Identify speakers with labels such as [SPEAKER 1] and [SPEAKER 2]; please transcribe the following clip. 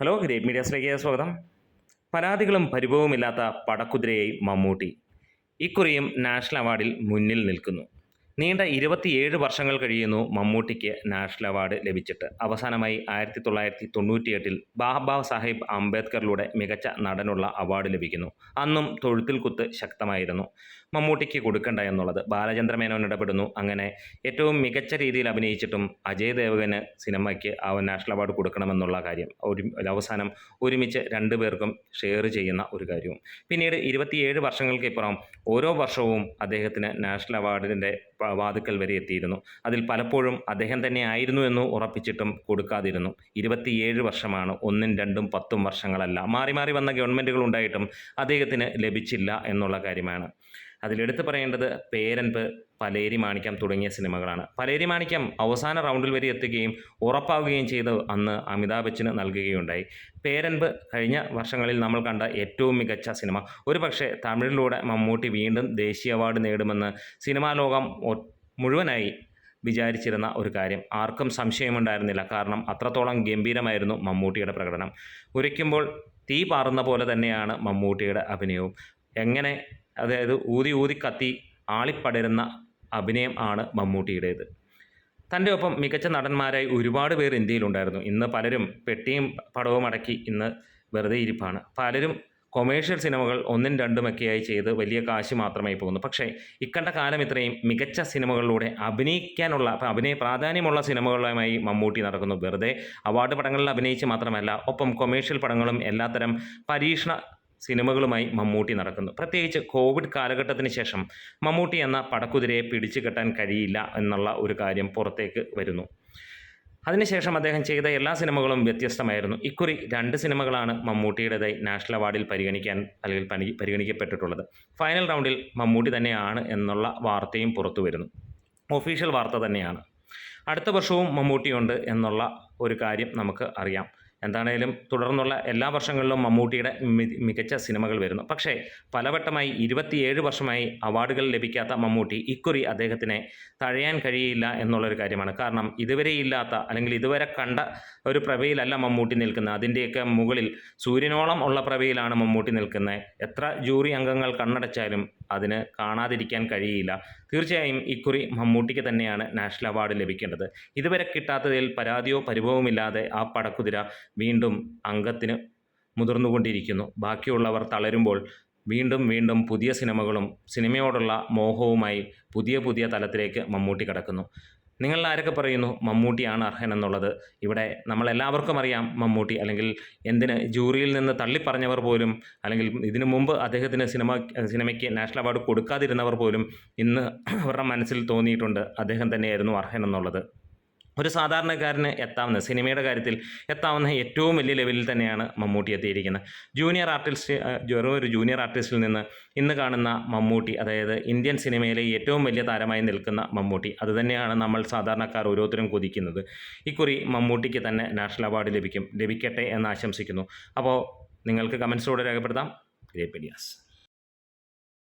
[SPEAKER 1] Hello, great മീഡിയാസിലേക്ക് സ്വാഗതം. പരാതികളും പരിഭവവുമില്ലാത്ത പടക്കുതിരയായി Mammootty ഇക്കുറിയും national അവാർഡിൽ മുന്നിൽ നിൽക്കുന്നു. നീണ്ട 27 വർഷങ്ങൾ കഴിയുന്നു മമ്മൂട്ടിക്ക് നാഷണൽ അവാർഡ് ലഭിച്ചിട്ട്. അവസാനമായി 1998 ബാബാ സാഹിബ് അംബേദ്കറിലൂടെ മികച്ച നടനുള്ള അവാർഡ് ലഭിക്കുന്നു. അന്നും തൊഴുത്തിൽ കുത്ത് ശക്തമായിരുന്നു മമ്മൂട്ടിക്ക് കൊടുക്കണ്ട എന്നുള്ളത്. ബാലചന്ദ്രമേനോൻ ഇടപെടുന്നു. അങ്ങനെ ഏറ്റവും മികച്ച രീതിയിൽ അഭിനയിച്ചിട്ടും അജയ് ദേവഗന് സിനിമയ്ക്ക് നാഷണൽ അവാർഡ് കൊടുക്കണമെന്നുള്ള കാര്യം അവസാനം ഒരുമിച്ച് രണ്ടുപേർക്കും ഷെയർ ചെയ്യുന്ന ഒരു കാര്യവും. പിന്നീട് 27 വർഷങ്ങൾക്കിപ്പുറം ഓരോ വർഷവും അദ്ദേഹത്തിന് നാഷണൽ അവാർഡിൻ്റെ വാതുക്കൽ വരെ എത്തിയിരുന്നു. അതിൽ പലപ്പോഴും അദ്ദേഹം തന്നെ ആയിരുന്നു എന്ന് ഉറപ്പിച്ചിട്ടും കൊടുക്കാതിരുന്നു. 27 വർഷമാണ്, 1ഉം 2ഉം 10ഉം വർഷങ്ങളല്ല. മാറി മാറി വന്ന ഗവൺമെൻറ്റുകൾ ഉണ്ടായിട്ടും അദ്ദേഹത്തിന് ലഭിച്ചില്ല എന്നുള്ള കാര്യമാണ്. അതിലെടുത്ത് പറയേണ്ടത് പേരൻപ്, പലേരി മാണിക്യം തുടങ്ങിയ സിനിമകളാണ്. പലേരി മാണിക്യം അവസാന റൗണ്ടിൽ വരെ എത്തുകയും ഉറപ്പാവുകയും ചെയ്ത് അന്ന് അമിതാഭ് ബച്ചന് നൽകുകയുണ്ടായി. പേരൻപ് കഴിഞ്ഞ വർഷങ്ങളിൽ നമ്മൾ കണ്ട ഏറ്റവും മികച്ച സിനിമ. ഒരു പക്ഷേ തമിഴിലൂടെ മമ്മൂട്ടി വീണ്ടും ദേശീയ അവാർഡ് നേടുമെന്ന് സിനിമാ ലോകം മുഴുവനായി വിചാരിച്ചിരുന്ന ഒരു കാര്യം. ആർക്കും സംശയമുണ്ടായിരുന്നില്ല. കാരണം അത്രത്തോളം ഗംഭീരമായിരുന്നു മമ്മൂട്ടിയുടെ പ്രകടനം. ഉരയ്ക്കുമ്പോൾ തീ പാറുന്ന പോലെ തന്നെയാണ് മമ്മൂട്ടിയുടെ അഭിനയവും. എങ്ങനെ, അതായത് ഊതി ഊതി കത്തി ആളിപ്പടരുന്ന അഭിനയം ആണ് മമ്മൂട്ടിയുടേത്. തൻ്റെ ഒപ്പം മികച്ച നടന്മാരായി ഒരുപാട് പേർ ഇന്ത്യയിലുണ്ടായിരുന്നു. ഇന്ന് പലരും പെട്ടിയും പടവും അടക്കി ഇന്ന് വെറുതെ ഇരിപ്പാണ്. പലരും കൊമേഴ്ഷ്യൽ സിനിമകൾ 1ഉം 2ഉമൊക്കെയായി ചെയ്ത് വലിയ കാശ് മാത്രമായി പോകുന്നു. പക്ഷേ ഇക്കണ്ട കാലം ഇത്രയും മികച്ച സിനിമകളിലൂടെ അഭിനയ പ്രാധാന്യമുള്ള സിനിമകളുമായി മമ്മൂട്ടി നടക്കുന്നു. വെറുതെ അവാർഡ് പടങ്ങളിൽ അഭിനയിച്ച് മാത്രമല്ല, ഒപ്പം കൊമേഴ്ഷ്യൽ പടങ്ങളും എല്ലാത്തരം പരീക്ഷണ സിനിമകളുമായി മമ്മൂട്ടി നടക്കുന്നു. പ്രത്യേകിച്ച് കോവിഡ് കാലഘട്ടത്തിന് ശേഷം മമ്മൂട്ടി എന്ന പടക്കുതിരയെ പിടിച്ചു കെട്ടാൻ കഴിയില്ല എന്നുള്ള ഒരു കാര്യം പുറത്തേക്ക് വരുന്നു. അതിനുശേഷം അദ്ദേഹം ചെയ്ത എല്ലാ സിനിമകളും വ്യത്യസ്തമായിരുന്നു. ഇക്കുറി 2 സിനിമകളാണ് മമ്മൂട്ടിയുടേതായി നാഷണൽ അവാർഡിൽ പരിഗണിക്കപ്പെട്ടിട്ടുള്ളത്. ഫൈനൽ റൗണ്ടിൽ മമ്മൂട്ടി തന്നെയാണ് എന്നുള്ള വാർത്തയും പുറത്തു വരുന്നു. ഒഫീഷ്യൽ വാർത്ത തന്നെയാണ്. അടുത്ത വർഷവും മമ്മൂട്ടിയുണ്ട് എന്നുള്ള ഒരു കാര്യം നമുക്ക് അറിയാം. എന്താണേലും തുടർന്നുള്ള എല്ലാ വർഷങ്ങളിലും മമ്മൂട്ടിയുടെ മികച്ച സിനിമകൾ വരുന്നു. പക്ഷേ പലവട്ടമായി 27 വർഷമായി അവാർഡുകൾ ലഭിക്കാത്ത മമ്മൂട്ടി ഇക്കുറി അദ്ദേഹത്തിനെ തഴയാൻ കഴിയില്ല എന്നുള്ളൊരു കാര്യമാണ്. കാരണം ഇതുവരെ ഇല്ലാത്ത, അല്ലെങ്കിൽ ഇതുവരെ കണ്ട ഒരു പ്രഭയിലല്ല മമ്മൂട്ടി നിൽക്കുന്നത്. അതിൻ്റെയൊക്കെ മുകളിൽ സൂര്യനോളം ഉള്ള പ്രഭയിലാണ് മമ്മൂട്ടി നിൽക്കുന്നത്. എത്ര ജൂറി അംഗങ്ങൾ കണ്ണടച്ചാലും അതിന് കാണാതിരിക്കാൻ കഴിയില്ല. തീർച്ചയായും ഇക്കുറി മമ്മൂട്ടിക്ക് തന്നെയാണ് നാഷണൽ അവാർഡ് ലഭിക്കേണ്ടത്. ഇതുവരെ കിട്ടാത്തതിൽ പരാതിയോ പരിഭവമില്ലാതെ ആ പടക്കുതിര വീണ്ടും അംഗത്തിന് മുതിർന്നുകൊണ്ടിരിക്കുന്നു. ബാക്കിയുള്ളവർ തളരുമ്പോൾ വീണ്ടും വീണ്ടും പുതിയ സിനിമകളും സിനിമയോടുള്ള മോഹവുമായി പുതിയ തലത്തിലേക്ക് മമ്മൂട്ടി കടക്കുന്നു. നിങ്ങൾ ആരൊക്കെ പറയുന്നു മമ്മൂട്ടിയാണ് അർഹൻ എന്നുള്ളത്? ഇവിടെ നമ്മളെല്ലാവർക്കും അറിയാം മമ്മൂട്ടി, അല്ലെങ്കിൽ എന്തിന് ജൂറിയിൽ നിന്ന് തള്ളിപ്പറഞ്ഞവർ പോലും, അല്ലെങ്കിൽ ഇതിനു മുമ്പ് അദ്ദേഹത്തിന് സിനിമയ്ക്ക് നാഷണൽ അവാർഡ് കൊടുക്കാതിരുന്നവർ പോലും ഇന്ന് അവരുടെ മനസ്സിൽ തോന്നിയിട്ടുണ്ട് അദ്ദേഹം തന്നെയായിരുന്നു അർഹൻ എന്നുള്ളത്. ഒരു സാധാരണക്കാരന് എത്താവുന്ന, സിനിമയുടെ കാര്യത്തിൽ എത്താവുന്ന ഏറ്റവും വലിയ ലെവലിൽ തന്നെയാണ് മമ്മൂട്ടി എത്തിയിരിക്കുന്നത്. ഒരു ജൂനിയർ ആർട്ടിസ്റ്റിൽ നിന്ന് ഇന്ന് കാണുന്ന മമ്മൂട്ടി, അതായത് ഇന്ത്യൻ സിനിമയിലെ ഏറ്റവും വലിയ താരമായി നിൽക്കുന്ന മമ്മൂട്ടി, അതുതന്നെയാണ് നമ്മൾ സാധാരണക്കാർ ഓരോരുത്തരും കൊതിക്കുന്നത്. ഇക്കുറി മമ്മൂട്ടിക്ക് തന്നെ നാഷണൽ അവാർഡ് ലഭിക്കട്ടെ എന്ന് ആശംസിക്കുന്നു. അപ്പോൾ നിങ്ങൾക്ക് കമൻസിലൂടെ രേഖപ്പെടുത്താം. Great medias.